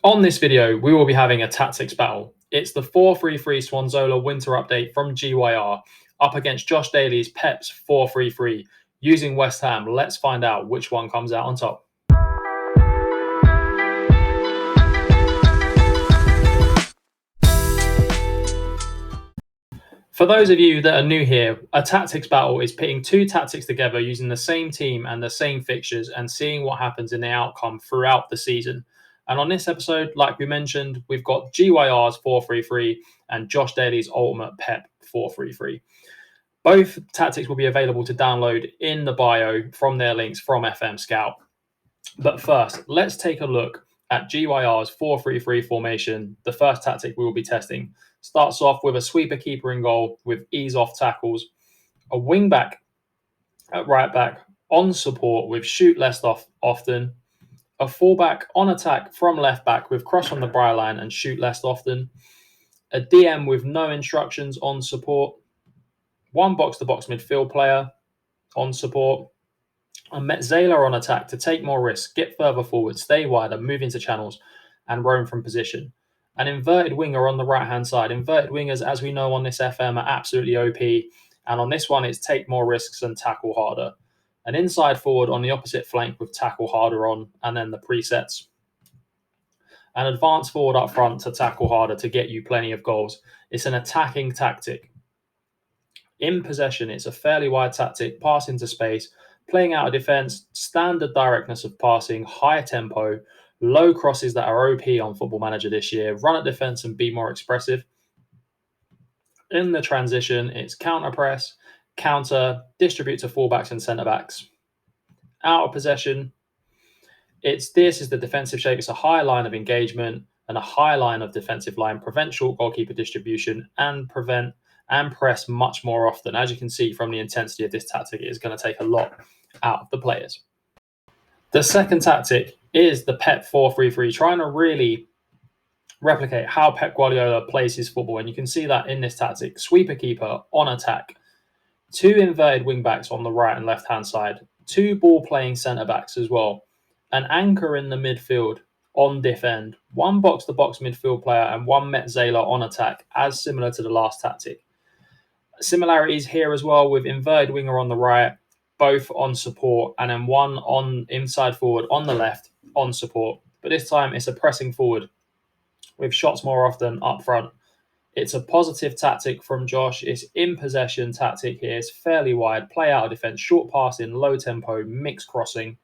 On this video, we will be having a tactics battle. It's the 4-3-3 Swanzola winter update from GYR up against Josh Daly's Pep's 4-3-3 using West Ham. Let's find out which one comes out on top. For those of you that are new here, a tactics battle is pitting two tactics together using the same team and the same fixtures and seeing what happens in the outcome throughout the season. And on this episode, like we mentioned, we've got GYR's 4-3-3 and Josh Daly's Ultimate Pep 4-3-3. Both tactics will be available to download in the bio from their links from FM Scout. But first, let's take a look at GYR's 4-3-3 formation, the first tactic we will be testing. Starts off with a sweeper keeper in goal with ease off tackles, a wing back at right back on support with shoot less off often, a fullback on attack from left back with cross on the byline and shoot less often, a DM with no instructions on support, one box-to-box midfield player on support, a Metzela on attack to take more risks, get further forward, stay wider, move into channels, and roam from position. An inverted winger on the right-hand side. Inverted wingers, as we know on this FM, are absolutely OP. And on this one, it's take more risks and tackle harder. An inside forward on the opposite flank with tackle harder on, and then the presets. An advanced forward up front to tackle harder to get you plenty of goals. It's an attacking tactic. In possession, it's a fairly wide tactic, pass into space, playing out of defence, standard directness of passing, high tempo, low crosses that are OP on Football Manager this year, run at defence and be more expressive. In the transition, it's counter press, counter, distribute to fullbacks and centre-backs. Out of possession, this is the defensive shape. It's a high line of engagement and a high line of defensive line, prevent short goalkeeper distribution and prevent and press much more often. As you can see from the intensity of this tactic, it is going to take a lot out of the players. The second tactic is the Pep 4-3-3, trying to really replicate how Pep Guardiola plays his football. And you can see that in this tactic. Sweeper keeper on attack, two inverted wing backs on the right and left-hand side, two ball-playing centre-backs as well, an anchor in the midfield on defend, one box-to-box midfield player and one Metzela on attack, as similar to the last tactic. Similarities here as well with inverted winger on the right, both on support, and then one on inside forward on the left on support. But this time it's a pressing forward with shots more often up front. It's a positive tactic from Josh. It's in possession tactic here. It's fairly wide, play out of defence, short passing, low tempo, mixed crossing.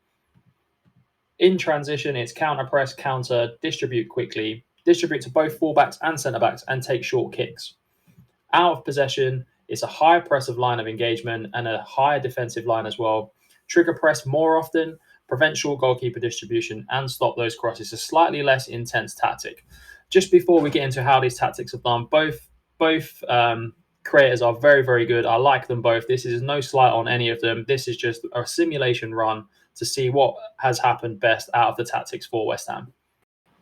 In transition, it's counter press, counter, distribute quickly, distribute to both fullbacks and centre-backs and take short kicks. Out of possession, it's a high pressive line of engagement and a higher defensive line as well. Trigger press more often, prevent short goalkeeper distribution and stop those crosses. A slightly less intense tactic. Just before we get into how these tactics are done, both creators are very, very good. I like them both. This is no slight on any of them. This is just a simulation run to see what has happened best out of the tactics for West Ham.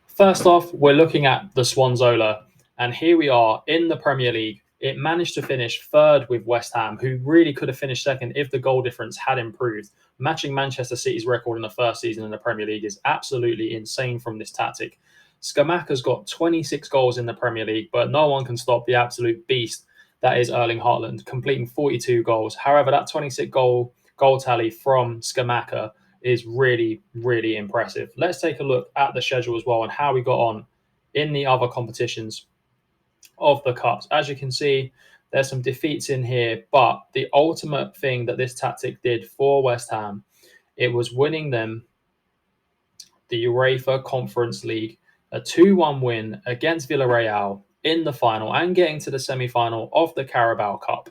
First off, we're looking at the Swanzola, and here we are in the Premier League. It managed to finish third with West Ham, who really could have finished second if the goal difference had improved. Matching Manchester City's record in the first season in the Premier League is absolutely insane from this tactic. Scamacca's got 26 goals in the Premier League, but no one can stop the absolute beast that is Erling Haaland, completing 42 goals. However, that 26 goal tally from Scamacca is really, really impressive. Let's take a look at the schedule as well and how we got on in the other competitions of the cups. As you can see, there's some defeats in here, but the ultimate thing that this tactic did for West Ham, it was winning them the UEFA Conference League, a 2-1 win against Villarreal in the final and getting to the semi-final of the Carabao Cup.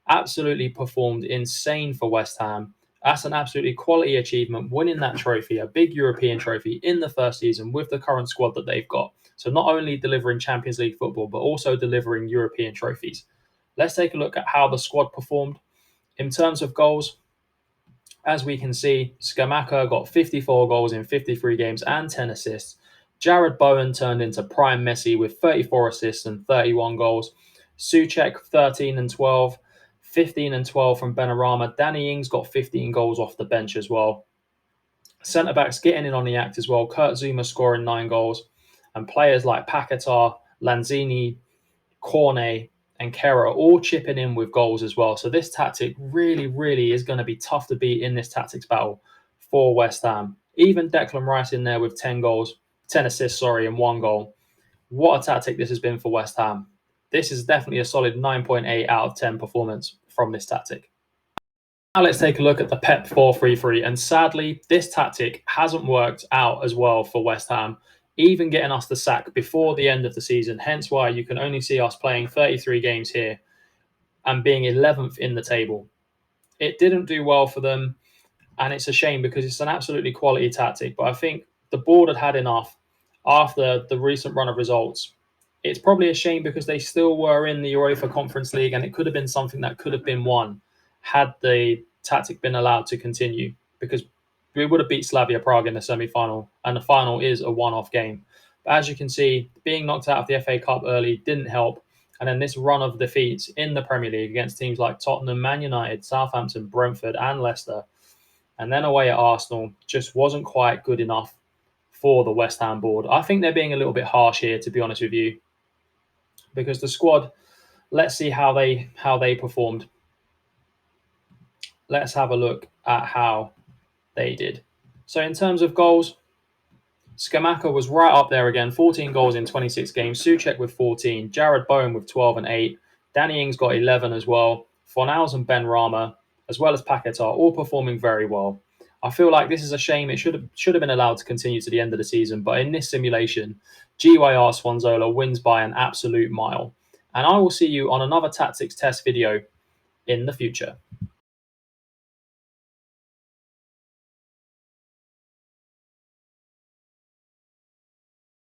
Absolutely performed insane for West Ham. That's an absolutely quality achievement, winning that trophy, a big European trophy in the first season with the current squad that they've got. So not only delivering Champions League football, but also delivering European trophies. Let's take a look at how the squad performed. In terms of goals, as we can see, Scamacca got 54 goals in 53 games and 10 assists. Jared Bowen turned into prime Messi with 34 assists and 31 goals. Souček, 13 and 12. 15 and 12 from Benrahma. Danny Ings got 15 goals off the bench as well. Centre-backs getting in on the act as well. Kurt Zouma scoring 9 goals. And players like Paquetá, Lanzini, Cornet, and Kera all chipping in with goals as well. So this tactic really, really is going to be tough to beat in this tactics battle for West Ham. Even Declan Rice in there with 10 goals, 10 assists, and 1 goal. What a tactic this has been for West Ham. This is definitely a solid 9.8 out of 10 performance from this tactic. Now let's take a look at the Pep 4-3-3. And sadly, this tactic hasn't worked out as well for West Ham, even getting us the sack before the end of the season. Hence why you can only see us playing 33 games here and being 11th in the table. It didn't do well for them, and it's a shame because it's an absolutely quality tactic. But I think the board had had enough after the recent run of results. It's probably a shame because they still were in the Europa Conference League, and it could have been something that could have been won had the tactic been allowed to continue, because we would have beat Slavia Prague in the semi-final, and the final is a one-off game. But as you can see, being knocked out of the FA Cup early didn't help, and then this run of defeats in the Premier League against teams like Tottenham, Man United, Southampton, Brentford, and Leicester, and then away at Arsenal, just wasn't quite good enough for the West Ham board. I think they're being a little bit harsh here, to be honest with you, because the squad, let's see how they performed. Let's have a look at how they did. So in terms of goals, Scamacca was right up there again, 14 goals in 26 games. Souček with 14, Jared Bowen with 12 and 8. Danny Ings got 11 as well. Fornals and Ben Rama, as well as Paquetá, all performing very well. I feel like this is a shame. It should have been allowed to continue to the end of the season. But in this simulation, GYR Swanzola wins by an absolute mile. And I will see you on another tactics test video in the future.